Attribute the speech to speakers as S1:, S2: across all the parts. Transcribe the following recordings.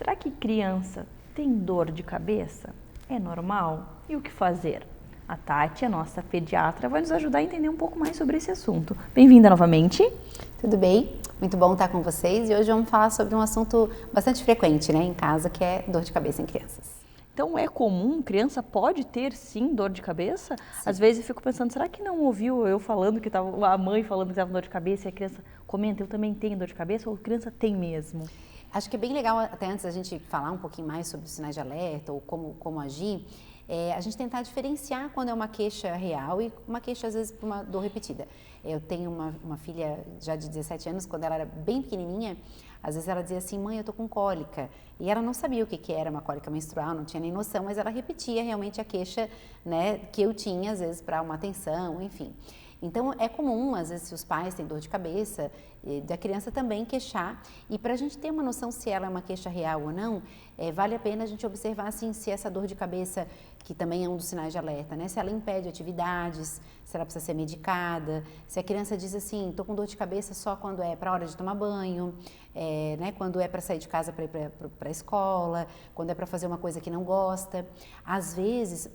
S1: será que criança tem dor de cabeça? É normal? E o que fazer? A Tati, a nossa pediatra, vai nos ajudar a entender um pouco mais sobre esse assunto. Bem-vinda novamente.
S2: Tudo bem? Muito bom estar com vocês e hoje vamos falar sobre um assunto bastante frequente, né, em casa, que é dor de cabeça em crianças.
S1: Então é comum, criança pode ter sim dor de cabeça?
S2: Sim.
S1: Às vezes eu fico pensando, será que não ouviu eu falando que estava, a mãe falando que estava com dor de cabeça e a criança comenta, eu também tenho dor de cabeça ou a criança tem mesmo?
S2: Acho que é bem legal, até antes da gente falar um pouquinho mais sobre os sinais de alerta ou como agir, a gente tentar diferenciar quando é uma queixa real e uma queixa, às vezes, por uma dor repetida. Eu tenho uma filha já de 17 anos, quando ela era bem pequenininha, às vezes ela dizia assim, mãe, eu tô com cólica. E ela não sabia o que era uma cólica menstrual, não tinha nem noção, mas ela repetia realmente a queixa, né, que eu tinha, às vezes, para uma atenção, enfim. Então, é comum, às vezes, se os pais têm dor de cabeça, da criança também queixar. E para a gente ter uma noção se ela é uma queixa real ou não, vale a pena a gente observar, assim, se essa dor de cabeça, que também é um dos sinais de alerta, né? Se ela impede atividades, se ela precisa ser medicada, se a criança diz assim, tô com dor de cabeça só quando é para a hora de tomar banho, né? Quando é para sair de casa para ir para a escola, quando é para fazer uma coisa que não gosta. Às vezes,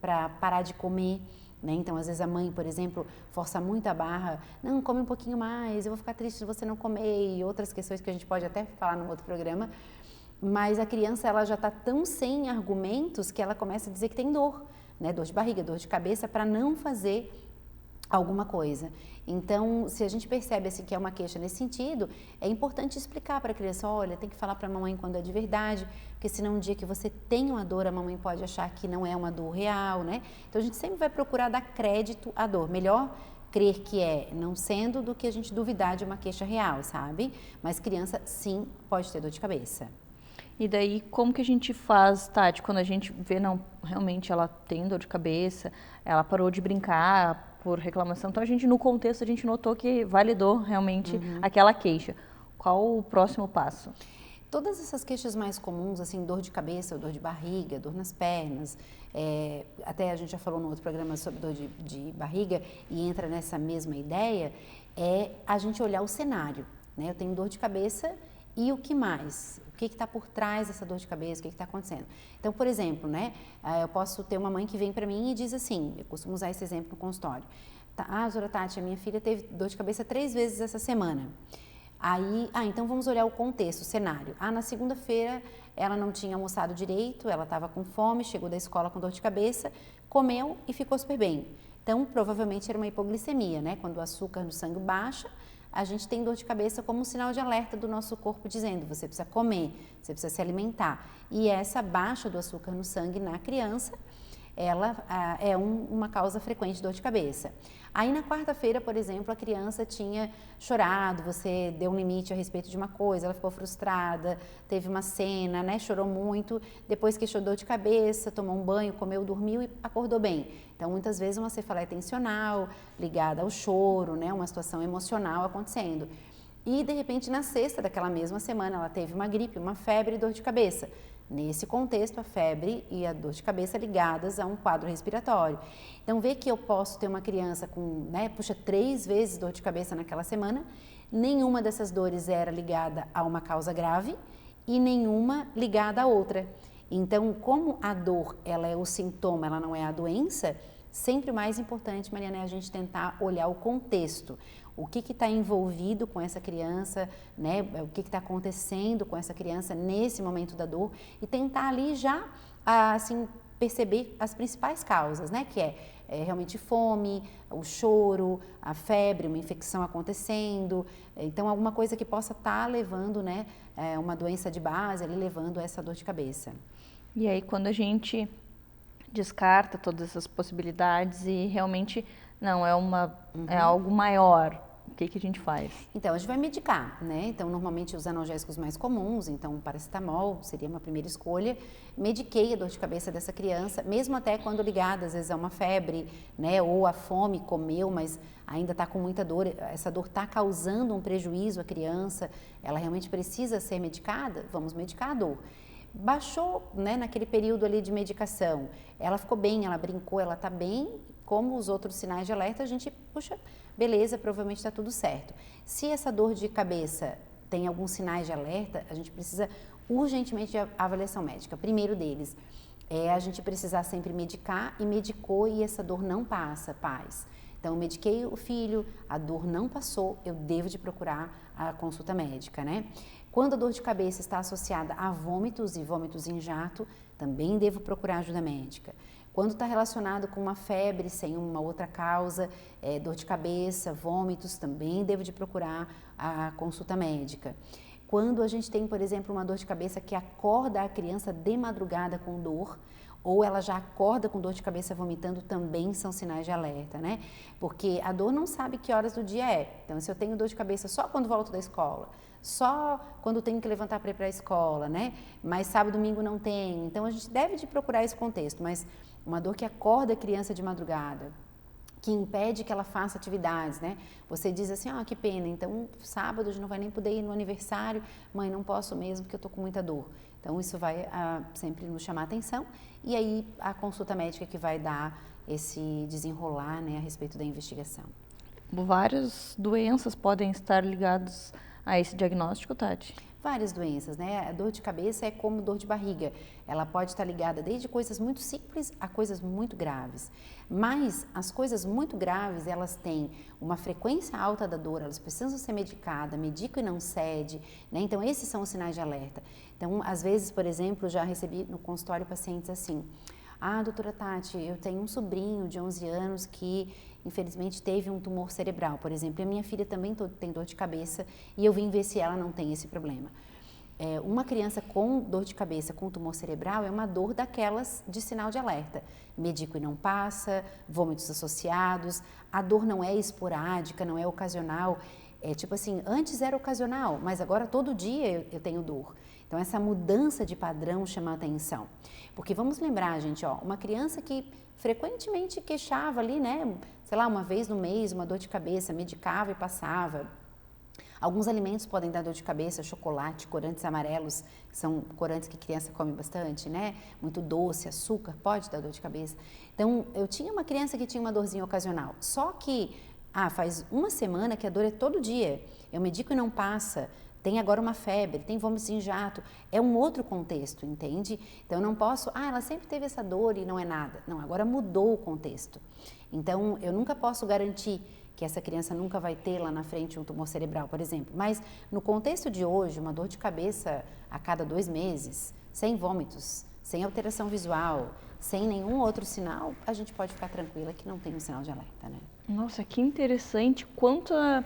S2: para parar de comer, né? Então, às vezes a mãe, por exemplo, força muito a barra, não, come um pouquinho mais, eu vou ficar triste se você não comer, e outras questões que a gente pode até falar num outro programa, mas a criança ela já está tão sem argumentos que ela começa a dizer que tem dor, né? Dor de barriga, dor de cabeça, para não fazer alguma coisa. Então, se a gente percebe assim que é uma queixa nesse sentido, é importante explicar para a criança, olha, tem que falar para a mamãe quando é de verdade, porque senão um dia que você tem uma dor, a mamãe pode achar que não é uma dor real, né? Então, a gente sempre vai procurar dar crédito à dor. Melhor crer que é não sendo do que a gente duvidar de uma queixa real, sabe? Mas criança, sim, pode ter dor de cabeça.
S1: E daí, como que a gente faz, Tati, quando a gente vê, não, realmente ela tem dor de cabeça, ela parou de brincar por reclamação, então a gente, no contexto, a gente notou que validou realmente aquela queixa. Qual o próximo passo?
S2: Todas essas queixas mais comuns, assim, dor de cabeça, dor de barriga, dor nas pernas, até a gente já falou no outro programa sobre dor de barriga e entra nessa mesma ideia, é a gente olhar o cenário, né? Eu tenho dor de cabeça e o que mais? O que está por trás dessa dor de cabeça? O que está acontecendo? Então, por exemplo, né, eu posso ter uma mãe que vem para mim e diz assim, eu costumo usar esse exemplo no consultório. Doutora Tati, a minha filha teve dor de cabeça 3 vezes essa semana. Aí, então vamos olhar o contexto, o cenário. Na segunda-feira ela não tinha almoçado direito, ela estava com fome, chegou da escola com dor de cabeça, comeu e ficou super bem. Então, provavelmente era uma hipoglicemia, né? Quando o açúcar no sangue baixa, a gente tem dor de cabeça como um sinal de alerta do nosso corpo dizendo, você precisa comer, você precisa se alimentar. E essa baixa do açúcar no sangue na criança, ela é uma causa frequente de dor de cabeça. Aí na quarta-feira, por exemplo, a criança tinha chorado, você deu um limite a respeito de uma coisa, ela ficou frustrada, teve uma cena, né, chorou muito, depois queixou dor de cabeça, tomou um banho, comeu, dormiu e acordou bem. Então, muitas vezes uma cefaleia tensional ligada ao choro, né, uma situação emocional acontecendo. E, de repente, na sexta daquela mesma semana, ela teve uma gripe, uma febre e dor de cabeça. Nesse contexto, a febre e a dor de cabeça ligadas a um quadro respiratório. Então, vê que eu posso ter uma criança com, 3 vezes dor de cabeça naquela semana, nenhuma dessas dores era ligada a uma causa grave e nenhuma ligada a outra. Então, como a dor, ela é o sintoma, ela não é a doença, sempre o mais importante, Mariana, é a gente tentar olhar o contexto. O que está envolvido com essa criança, né? O que está acontecendo com essa criança nesse momento da dor e tentar ali já, assim, perceber as principais causas, né? Que é realmente fome, o choro, a febre, uma infecção acontecendo. Então, alguma coisa que possa estar levando, né? Uma doença de base ali levando a essa dor de cabeça.
S1: E aí, quando a gente descarta todas essas possibilidades e realmente não é algo maior, o que a gente faz?
S2: Então, a gente vai medicar, né? Então, normalmente os analgésicos mais comuns, então o paracetamol seria uma primeira escolha. Mediquei a dor de cabeça dessa criança, mesmo até quando ligada, às vezes, a uma febre, né? Ou a fome, comeu, mas ainda está com muita dor. Essa dor está causando um prejuízo à criança, ela realmente precisa ser medicada? Vamos medicar a dor. Baixou, né, naquele período ali de medicação, ela ficou bem, ela brincou, ela está bem, como os outros sinais de alerta, a gente, puxa, beleza, provavelmente está tudo certo. Se essa dor de cabeça tem alguns sinais de alerta, a gente precisa urgentemente a avaliação médica. Primeiro deles é a gente precisar sempre medicar e medicou e essa dor não passa, pais. Então, eu mediquei o filho, a dor não passou, eu devo de procurar a consulta médica, né? Quando a dor de cabeça está associada a vômitos e vômitos em jato, também devo procurar ajuda médica. Quando está relacionado com uma febre sem uma outra causa, dor de cabeça, vômitos, também devo de procurar a consulta médica. Quando a gente tem, por exemplo, uma dor de cabeça que acorda a criança de madrugada com dor, ou ela já acorda com dor de cabeça vomitando, também são sinais de alerta, né? Porque a dor não sabe que horas do dia é. Então, se eu tenho dor de cabeça só quando volto da escola, só quando tenho que levantar para ir para a escola, né? Mas sábado, domingo não tem. Então, a gente deve de procurar esse contexto, mas uma dor que acorda a criança de madrugada, que impede que ela faça atividades, né? Você diz assim, que pena, então sábado a gente não vai nem poder ir no aniversário, mãe, não posso mesmo porque eu tô com muita dor. Então isso vai sempre nos chamar a atenção e aí a consulta médica que vai dar esse desenrolar, né, a respeito da investigação.
S1: Várias doenças podem estar ligadas a esse diagnóstico, Tati?
S2: Várias doenças, né? A dor de cabeça é como dor de barriga. Ela pode estar ligada desde coisas muito simples a coisas muito graves. Mas as coisas muito graves, elas têm uma frequência alta da dor, elas precisam ser medicadas, medico e não cede, né? Então, esses são os sinais de alerta. Então, às vezes, por exemplo, já recebi no consultório pacientes assim, doutora Tati, eu tenho um sobrinho de 11 anos que infelizmente teve um tumor cerebral, por exemplo, e a minha filha também tem dor de cabeça e eu vim ver se ela não tem esse problema. Uma criança com dor de cabeça com tumor cerebral é uma dor daquelas de sinal de alerta. Medico e não passa, vômitos associados, a dor não é esporádica, não é ocasional. Tipo assim, antes era ocasional, mas agora todo dia eu tenho dor. Então, essa mudança de padrão chama a atenção. Porque vamos lembrar, gente, uma criança que frequentemente queixava ali, né, sei lá, uma vez no mês, uma dor de cabeça, medicava e passava. Alguns alimentos podem dar dor de cabeça, chocolate, corantes amarelos, são corantes que criança come bastante, né? Muito doce, açúcar, pode dar dor de cabeça. Então, eu tinha uma criança que tinha uma dorzinha ocasional, só que, faz uma semana que a dor é todo dia, eu medico e não passa, tem agora uma febre, tem vômitos em jato, é um outro contexto, entende? Então, eu não posso, ela sempre teve essa dor e não é nada. Não, agora mudou o contexto. Então, eu nunca posso garantir que essa criança nunca vai ter lá na frente um tumor cerebral, por exemplo. Mas, no contexto de hoje, uma dor de cabeça a cada 2 meses, sem vômitos, sem alteração visual, sem nenhum outro sinal, a gente pode ficar tranquila que não tem um sinal de alerta, né?
S1: Nossa, que interessante, quanta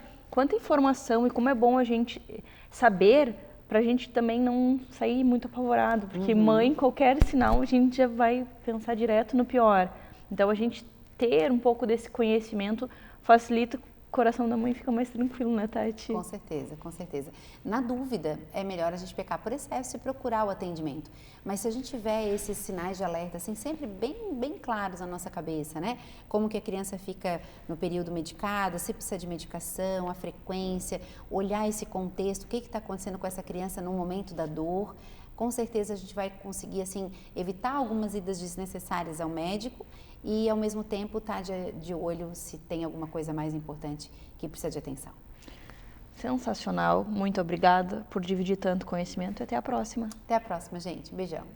S1: informação e como é bom a gente saber para a gente também não sair muito apavorado, porque mãe, qualquer sinal a gente já vai pensar direto no pior. Então a gente ter um pouco desse conhecimento facilita, o coração da mãe fica mais tranquilo, né, Tati?
S2: Com certeza, com certeza. Na dúvida, é melhor a gente pecar por excesso e procurar o atendimento. Mas se a gente tiver esses sinais de alerta, assim, sempre bem claros na nossa cabeça, né? Como que a criança fica no período medicada, se precisa de medicação, a frequência, olhar esse contexto, o que está acontecendo com essa criança no momento da dor, com certeza a gente vai conseguir, assim, evitar algumas idas desnecessárias ao médico e, ao mesmo tempo, estar de olho se tem alguma coisa mais importante que precisa de atenção.
S1: Sensacional, muito obrigada por dividir tanto conhecimento e até a próxima.
S2: Até a próxima, gente. Beijão.